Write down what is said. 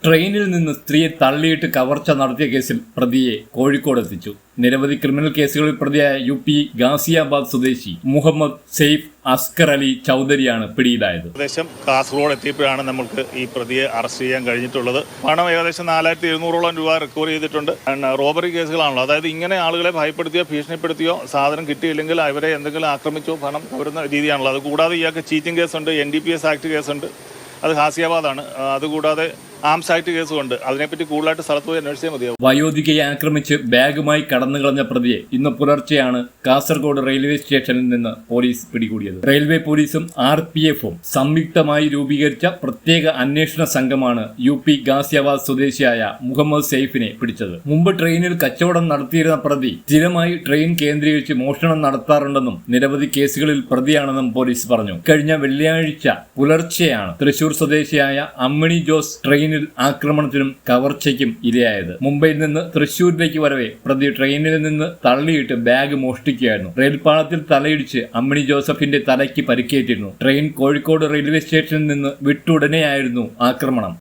ട്രെയിനിൽ നിന്ന് സ്ത്രീയെ തള്ളിയിട്ട് കവർച്ച നടത്തിയ കേസിൽ പ്രതിയെ കോഴിക്കോട് എത്തിച്ചു. നിരവധി ക്രിമിനൽ കേസുകളിൽ പ്രതിയായ UP ഗാസിയാബാദ് സ്വദേശി മുഹമ്മദ് സെയ്ഫ് അസ്കർ അലി ചൗധരിയാണ് പിടിയിലായത്. ഏകദേശം കാസർഗോഡ് എത്തിയപ്പോഴാണ് നമുക്ക് ഈ പ്രതിയെ അറസ്റ്റ് ചെയ്യാൻ കഴിഞ്ഞിട്ടുള്ളത്. പണം ഏകദേശം 4700ഓളം രൂപ റിക്കവർ ചെയ്തിട്ടുണ്ട്. റോബറി കേസുകളാണല്ലോ, അതായത് ഇങ്ങനെ ആളുകളെ ഭയപ്പെടുത്തിയോ ഭീഷണിപ്പെടുത്തിയോ സാധനം കിട്ടിയില്ലെങ്കിൽ അവരെ എന്തെങ്കിലും ആക്രമിച്ചോ പണം കവരുന്ന രീതിയാണല്ലോ. അതുകൂടാതെ ഇയാൾക്ക് ചീറ്റിംഗ് കേസുണ്ട്, NDPS ആക്ട് കേസുണ്ട്, അത് ഗാസിയാബാദാണ്. അതുകൂടാതെ ആംസ് ആക്ട് കേസുമുണ്ട്. അതിനെപ്പറ്റി കൂടുതലായിട്ട് സ്ഥലത്ത് പോയി അന്വേഷിച്ചാൽ മതിയാവും. വയോധികയെ ആക്രമിച്ച് ബാഗുമായി കടന്നുകളഞ്ഞ പ്രതിയെ ഇന്ന് പുലർച്ചെയാണ് കാസർഗോഡ് റെയിൽവേ സ്റ്റേഷനിൽ നിന്ന് പോലീസ് പിടികൂടിയത്. റെയിൽവേ പോലീസും RPFും സംയുക്തമായി രൂപീകരിച്ച പ്രത്യേക അന്വേഷണ സംഘമാണ് UP ഗാസിയാബാദ് സ്വദേശിയായ മുഹമ്മദ് സെയ്ഫിനെ പിടിച്ചത്. മുമ്പ് ട്രെയിനിൽ കച്ചവടം നടത്തിയിരുന്ന പ്രതി സ്ഥിരമായി ട്രെയിൻ കേന്ദ്രീകരിച്ച് മോഷണം നടത്താറുണ്ടെന്നും നിരവധി കേസുകളിൽ പ്രതിയാണെന്നും പോലീസ് പറഞ്ഞു. കഴിഞ്ഞ വെള്ളിയാഴ്ച പുലർച്ചെയാണ് തൃശൂർ സ്വദേശിയായ അമ്മിണി ജോസ് ട്രെയിനിൽ ആക്രമണത്തിനും കവർച്ചയ്ക്കും ഇരയായത്. മുംബൈയിൽ നിന്ന് തൃശൂരിലേക്ക് വരവെ പ്രതി ട്രെയിനിൽ നിന്ന് തള്ളിയിട്ട് ബാഗ് മോഷ്ടിക്കുകയായിരുന്നു. റെയിൽപാളത്തിൽ തലയിടിച്ച് അമ്മിണി ജോസഫിന്റെ തലയ്ക്ക് പരിക്കേറ്റിരുന്നു. ട്രെയിൻ കോഴിക്കോട് റെയിൽവേ സ്റ്റേഷനിൽ നിന്ന് വിട്ടുടനെയായിരുന്നു ആക്രമണം.